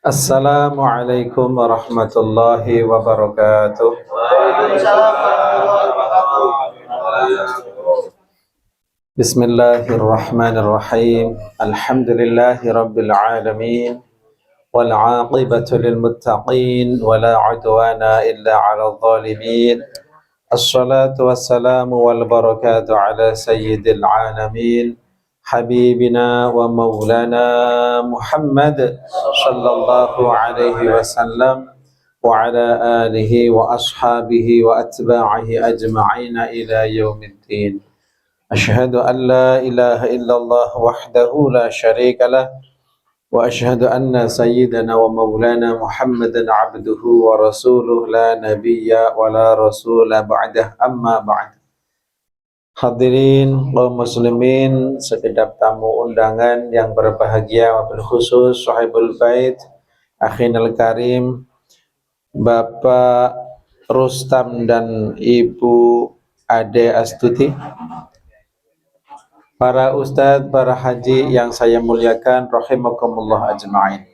Assalamualaikum warahmatullahi wabarakatuh. Waalaikumsalam warahmatullahi wabarakatuh. Bismillahirrahmanirrahim. Alhamdulillahi rabbil alamin. Wal 'aqibatu lil muttaqin wa la 'udwana illa 'alal zalimin. Assalatu wassalamu wal barakatu ala sayyidil alamin. Habibina wa maulana Muhammad sallallahu alaihi wasallam wa ala alihi wa ashabihi wa atba'ihi ajma'ina ila yaumiddin. Asyhadu an la ilaha illallah wahdahu la syarika lah wa asyhadu anna sayyidana wa maulana Muhammadan abduhu wa rasuluh la nabiyya wa la rasula ba'dah, amma ba'd. Hadirin kaum muslimin, segenap tamu undangan yang berbahagia, wabil khusus sahibul bait, akhinal karim, Bapak Rustam dan Ibu Ade Astuti, para ustadz, para haji yang saya muliakan, rahimakumullah ajma'in.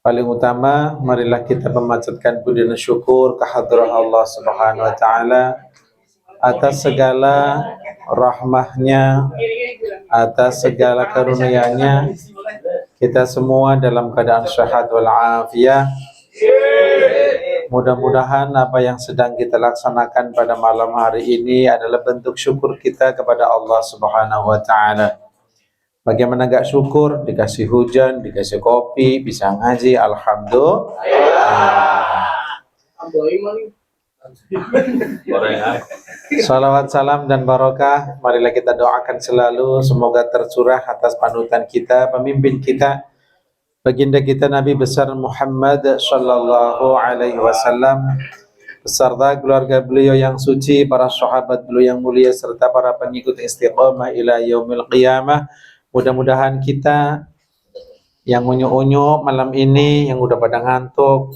Paling utama, marilah kita memanjatkan puji dan syukur kehadirat Allah Subhanahu wa taala atas segala rahmahnya, atas segala karunia-Nya. Kita semua dalam keadaan sehat walafiat. Mudah-mudahan apa yang sedang kita laksanakan pada malam hari ini adalah bentuk syukur kita kepada Allah Subhanahu wa taala. Bagaimana gak syukur? Dikasih hujan, dikasih kopi, bisa ngaji, alhamdulillah. Salawat, salam, dan barokah marilah kita doakan selalu, semoga tercurah atas panutan kita, pemimpin kita, baginda kita Nabi besar Muhammad sallallahu alaihi wasallam, beserta keluarga beliau yang suci, para sahabat beliau yang mulia, serta para pengikut istiqamah ila yaumil qiyamah. Mudah-mudahan kita yang unyu-unyu malam ini, yang udah pada ngantuk,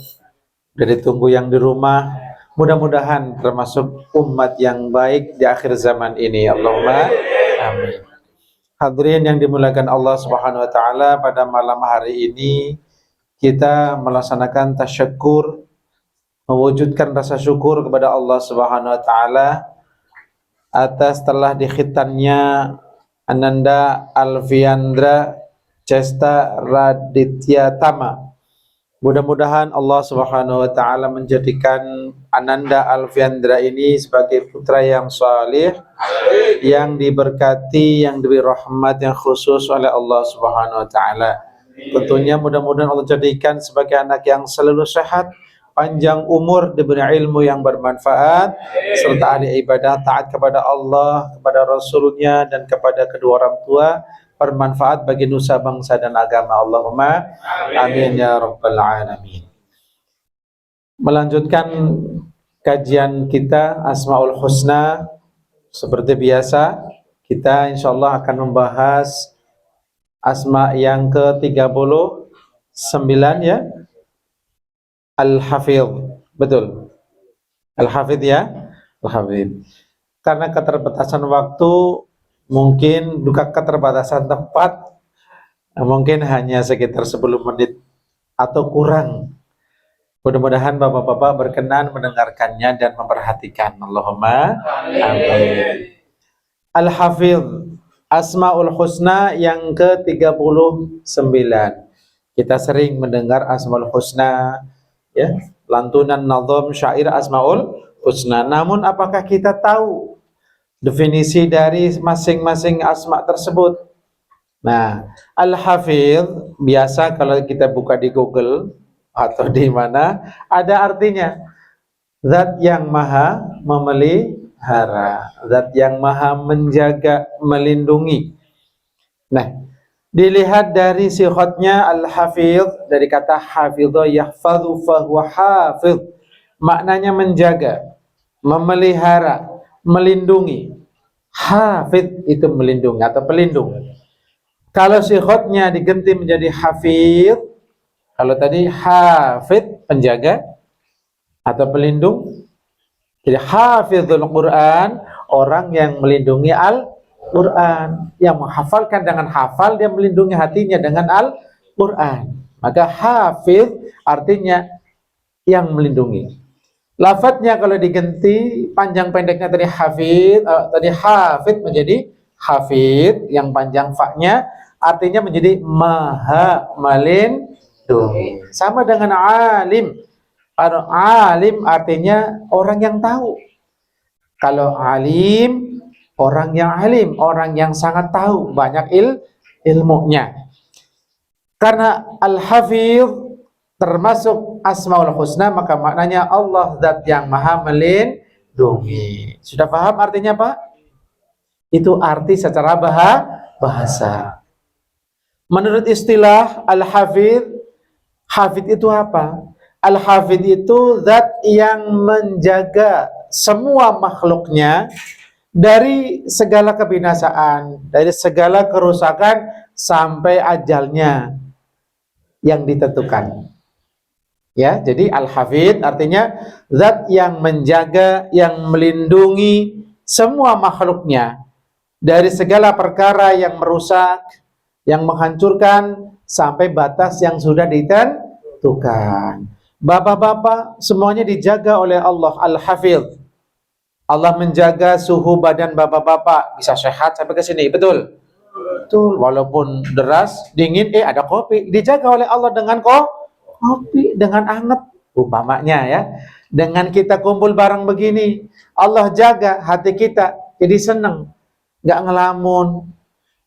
udah ditunggu yang di rumah, mudah-mudahan termasuk umat yang baik di akhir zaman ini. Allahumma amin. Hadirin yang dimuliakan Allah Subhanahu wa taala, pada malam hari ini kita melaksanakan tasyakkur, mewujudkan rasa syukur kepada Allah Subhanahu wa taala atas telah dikhitannya Ananda Alfiandra Cesta Raditya Tama. Mudah-mudahan Allah Subhanahu wa taala menjadikan Ananda Alfiandra ini sebagai putra yang salih, yang diberkati, yang diberi rahmat yang khusus oleh Allah Subhanahu wa taala. Tentunya mudah-mudahan Allah jadikan sebagai anak yang selalu sehat, panjang umur, diberi ilmu yang bermanfaat, serta ahli ibadah, taat kepada Allah, kepada Rasulnya, dan kepada kedua orang tua, bermanfaat bagi nusa bangsa dan agama. Allahumma amin ya rabbal alamin. Melanjutkan kajian kita Asmaul Husna, seperti biasa kita insyaallah akan membahas asma yang ke-39 ya, Al-Hafidh. Betul, Al-Hafidh ya, Al-Hafidh. Karena keterbatasan waktu, mungkin juga keterbatasan tempat, mungkin hanya sekitar 10 menit atau kurang. Mudah-mudahan bapak-bapak berkenan mendengarkannya dan memperhatikan. Allahumma amin. Al-Hafidh, Asmaul Husna yang ke-39. Kita sering mendengar Asmaul Husna, ya, lantunan nazam syair Asmaul Husna. Namun apakah kita tahu definisi dari masing-masing asma tersebut? Nah, Al-Hafidh biasa kalau kita buka di Google atau di mana, ada artinya zat yang maha memelihara, zat yang maha menjaga, melindungi. Nah, dilihat dari sifatnya Al-Hafidh, dari kata hafidha yahfadhu fahuwa hafidh, maknanya menjaga, memelihara, melindungi. Hafidh itu melindungi atau pelindung. Kalau sifatnya diganti menjadi hafidh, kalau tadi hafidh penjaga atau pelindung, jadi hafidhul Quran, orang yang melindungi Al-Quran, yang menghafalkan dengan hafal, dia melindungi hatinya dengan Al-Quran. Quran. Maka hafiz artinya yang melindungi. Lafadznya kalau diganti panjang pendeknya tadi hafid menjadi hafid, yang panjang fa-nya artinya menjadi maha melindungi. Sama dengan alim. Kalau alim artinya orang yang tahu. Kalau alim, orang yang alim, orang yang sangat tahu, banyak ilmunya. Karena al-hafiz termasuk Asmaul Husna, maka maknanya Allah zat yang maha melindungi. Sudah paham artinya Pak? Itu arti secara bahasa. Menurut istilah al-hafidh, hafidh itu apa? Al-hafidh itu zat yang menjaga semua makhluknya dari segala kebinasaan, dari segala kerusakan sampai ajalnya yang ditentukan. Ya, jadi al-hafidh artinya zat yang menjaga, yang melindungi semua makhluknya dari segala perkara yang merusak, yang menghancurkan sampai batas yang sudah ditentukan. Bapak-bapak semuanya dijaga oleh Allah, al-hafidh. Allah menjaga suhu badan bapak-bapak bisa sehat sampai ke sini, betul? Betul, walaupun deras, dingin, ada kopi, dijaga oleh Allah dengan kopi, dengan anget, umpamanya ya. Dengan kita kumpul bareng begini, Allah jaga hati kita, jadi seneng, nggak ngelamun,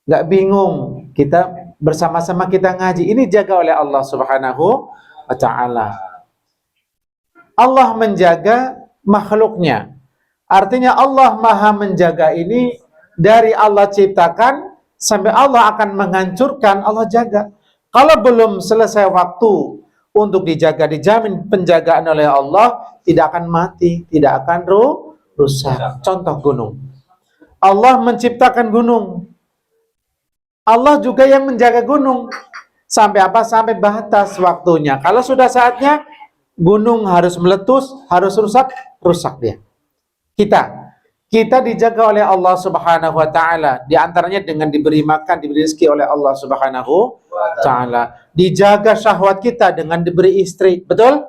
nggak bingung, kita bersama-sama kita ngaji, ini jaga oleh Allah Subhanahu wa Ta'ala. Allah menjaga makhluknya, artinya Allah maha menjaga ini dari Allah ciptakan sampai Allah akan menghancurkan, Allah jaga. Kalau belum selesai waktu untuk dijaga, dijamin penjagaan oleh Allah, tidak akan mati, tidak akan rusak. Contoh gunung. Allah menciptakan gunung. Allah juga yang menjaga gunung. Sampai apa? Sampai batas waktunya. Kalau sudah saatnya, gunung harus meletus, harus rusak dia. Kita dijaga oleh Allah Subhanahu wa Ta'ala, di antaranya dengan diberi makan, diberi rezeki oleh Allah Subhanahu wa Ta'ala. Dijaga syahwat kita dengan diberi istri, betul?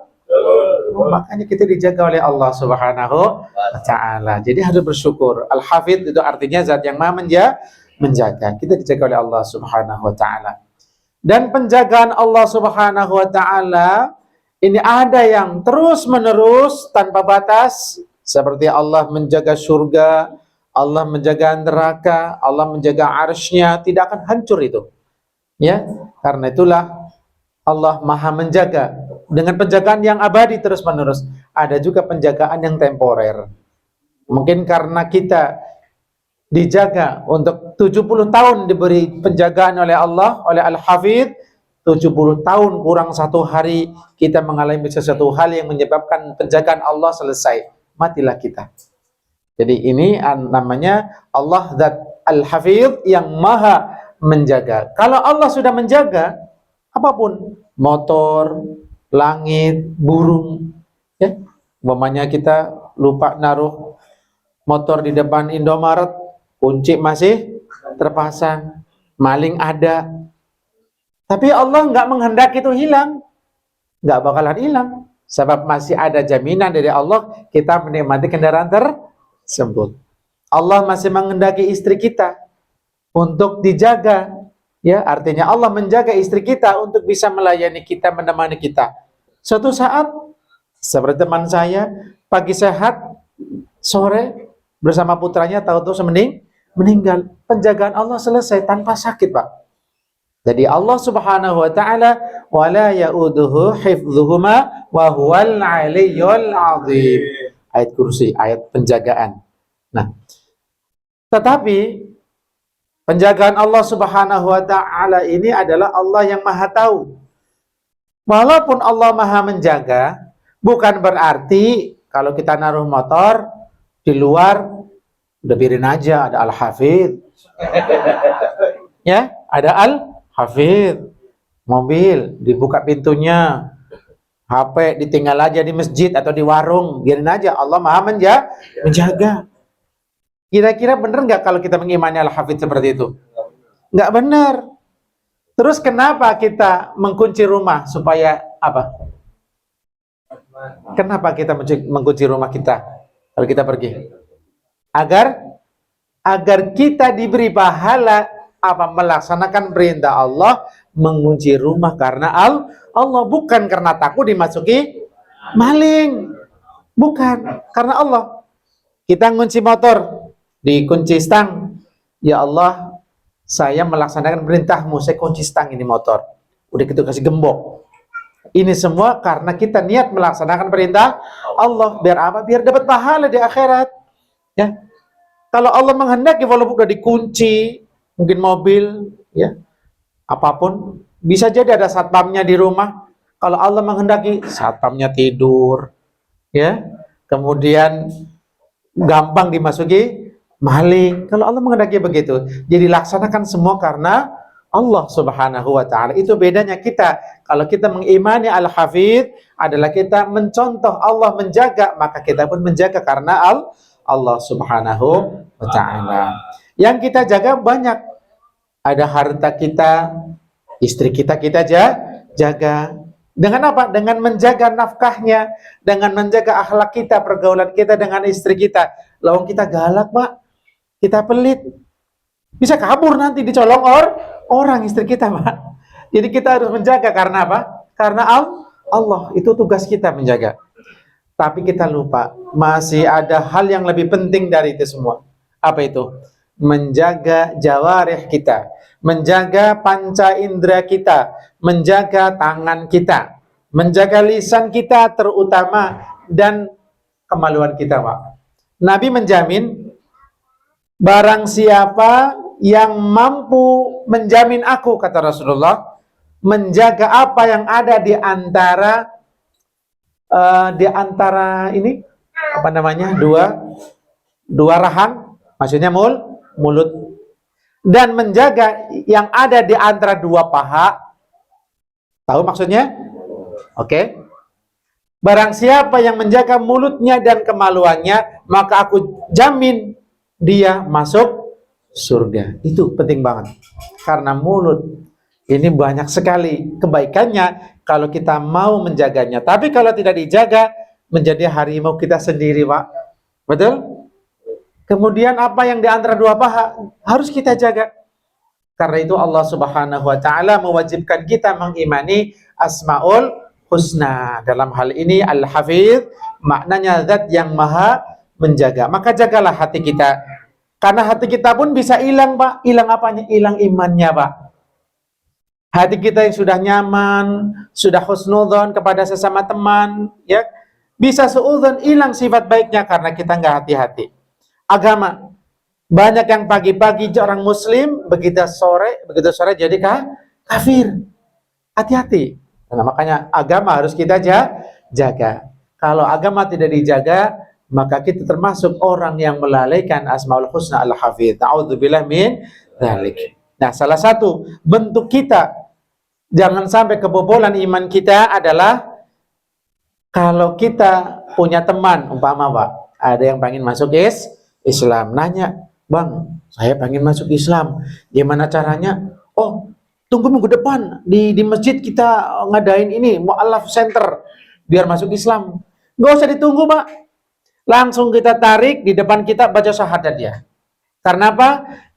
Makanya kita dijaga oleh Allah Subhanahu wa Ta'ala. Jadi harus bersyukur. Al-Hafidh itu artinya zat yang maha menjaga. Kita dijaga oleh Allah Subhanahu wa Ta'ala. Dan penjagaan Allah Subhanahu wa Ta'ala ini ada yang terus menerus tanpa batas. Seperti Allah menjaga surga, Allah menjaga neraka, Allah menjaga arsy-Nya, tidak akan hancur itu. Ya, karena itulah Allah maha menjaga dengan penjagaan yang abadi terus menerus. Ada juga penjagaan yang temporer. Mungkin karena kita dijaga untuk 70 tahun diberi penjagaan oleh Allah, oleh Al-Hafidh, 70 tahun kurang 1 hari kita mengalami sesuatu hal yang menyebabkan penjagaan Allah selesai. Matilah kita. Jadi ini namanya Allah zat al-hafidh yang maha menjaga. Kalau Allah sudah menjaga apapun, motor, langit, burung, ya, umpamanya kita lupa naruh motor di depan Indomaret, kunci masih terpasang, maling ada, tapi Allah nggak menghendaki itu hilang, nggak bakalan hilang. Sebab masih ada jaminan dari Allah kita menikmati kendaraan tersebut. Allah masih menghendaki istri kita untuk dijaga, ya, artinya Allah menjaga istri kita untuk bisa melayani kita, menemani kita. Suatu saat seperti teman saya, pagi sehat, sore bersama putranya tahu-tahu meninggal. Penjagaan Allah selesai tanpa sakit, Pak. Jadi Allah Subhanahu wa Ta'ala wala ya'uduhu hifdzuhuma wa huwal 'aliyyul 'azim. Ayat kursi, ayat penjagaan. Nah, tetapi penjagaan Allah Subhanahu wa Ta'ala ini adalah Allah yang Maha tahu. Walaupun Allah Maha menjaga, bukan berarti kalau kita naruh motor di luar udah biarin aja, ada Al-Hafidh. Ya, ada Al-Hafidh, mobil dibuka pintunya, HP ditinggal aja di masjid atau di warung, biarin aja, Allah maha menjaga. Kira-kira benar nggak kalau kita mengimani Al-Hafidh seperti itu? Nggak benar. Terus kenapa kita mengunci rumah supaya apa? Kenapa kita mengunci rumah kita kalau kita pergi? Agar kita diberi pahala apa melaksanakan perintah Allah, mengunci rumah karena Allah, bukan karena takut dimasuki maling. Bukan, karena Allah. Kita ngunci motor, dikunci stang. Ya Allah, saya melaksanakan perintahmu, saya kunci stang ini motor. Udah gitu kasih gembok. Ini semua karena kita niat melaksanakan perintah Allah. Biar apa? Biar dapat pahala di akhirat. Ya. Kalau Allah menghendaki, walaupun udah dikunci, mungkin mobil, ya, apapun, bisa jadi ada satpamnya di rumah. Kalau Allah menghendaki, satpamnya tidur, ya, kemudian gampang dimasuki maling. Kalau Allah menghendaki begitu, jadi laksanakan semua karena Allah Subhanahu wa ta'ala. Itu bedanya kita. Kalau kita mengimani Al-Hafidh adalah kita mencontoh Allah menjaga, maka kita pun menjaga karena Allah Subhanahu wa ta'ala. Yang kita jaga banyak. Ada harta kita, istri kita jaga. Dengan apa? Dengan menjaga nafkahnya, dengan menjaga akhlak kita, pergaulan kita dengan istri kita. Lawang kita galak, Pak. Kita pelit. Bisa kabur nanti dicolong orang istri kita, Pak. Jadi kita harus menjaga karena apa? Karena Allah, itu tugas kita menjaga. Tapi kita lupa, masih ada hal yang lebih penting dari itu semua. Apa itu? Menjaga jawarih kita, menjaga panca indera kita, menjaga tangan kita, menjaga lisan kita terutama, dan kemaluan kita, Pak. Nabi menjamin, barang siapa yang mampu menjamin aku, kata Rasulullah, menjaga apa yang ada di antara ini, apa namanya, dua rahang, maksudnya mulut, dan menjaga yang ada di antara dua paha. Tahu maksudnya? Oke. Barang siapa yang menjaga mulutnya dan kemaluannya, maka aku jamin dia masuk surga. Itu penting banget. Karena mulut ini banyak sekali kebaikannya kalau kita mau menjaganya. Tapi kalau tidak dijaga, menjadi harimau kita sendiri, Pak. Betul? Kemudian apa yang di antara dua paha harus kita jaga. Karena itu Allah Subhanahu wa ta'ala mewajibkan kita mengimani Asmaul Husna. Dalam hal ini Al-Hafidh maknanya zat yang maha menjaga. Maka jagalah hati kita. Karena hati kita pun bisa hilang, Pak. Hilang apanya? Hilang imannya, Pak. Hati kita yang sudah nyaman, sudah husnudzon kepada sesama teman, ya, bisa suudzon, hilang sifat baiknya karena kita nggak hati-hati. Agama, banyak yang pagi-pagi orang muslim, begitu sore jadi kafir. Hati-hati. Nah, makanya agama harus kita jaga. Kalau agama tidak dijaga, maka kita termasuk orang yang melalaikan Asmaul Husna Al-Hafidh. A'udzubillah min dzalik. Nah, salah satu bentuk kita jangan sampai kebobolan iman kita adalah kalau kita punya teman, umpama, Pak, ada yang pengen masuk Islam, nanya, Bang, saya pengen masuk Islam, gimana caranya? Oh, tunggu minggu depan di masjid kita ngadain ini mu'alaf center biar masuk Islam. Nggak usah ditunggu, Pak, langsung kita tarik di depan kita, baca syahadat dia. Karena apa?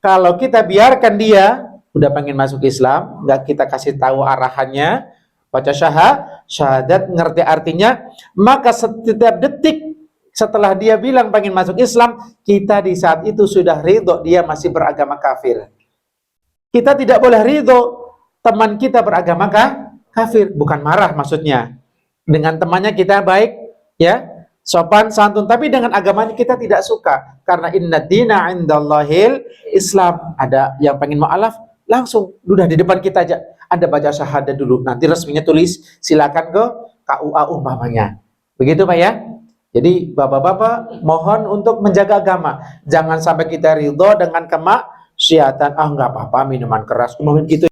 Kalau kita biarkan dia udah pengen masuk Islam, nggak kita kasih tahu arahannya, baca syahadat, ngerti artinya, maka setiap detik setelah dia bilang pengen masuk Islam, kita di saat itu sudah ridho dia masih beragama kafir. Kita tidak boleh ridho teman kita beragama kafir, bukan marah maksudnya. Dengan temannya kita baik, ya, sopan santun, tapi dengan agamanya kita tidak suka. Karena inna dina indallahil Islam. Ada yang pengen mu'alaf, langsung udah di depan kita aja. Anda baca syahadat dulu, nanti resminya tulis, silakan ke KUA umpamanya. Begitu, Pak, ya. Jadi bapak-bapak mohon untuk menjaga agama. Jangan sampai kita ridho dengan kemaksiatan. Ah, nggak apa-apa minuman keras, gitu.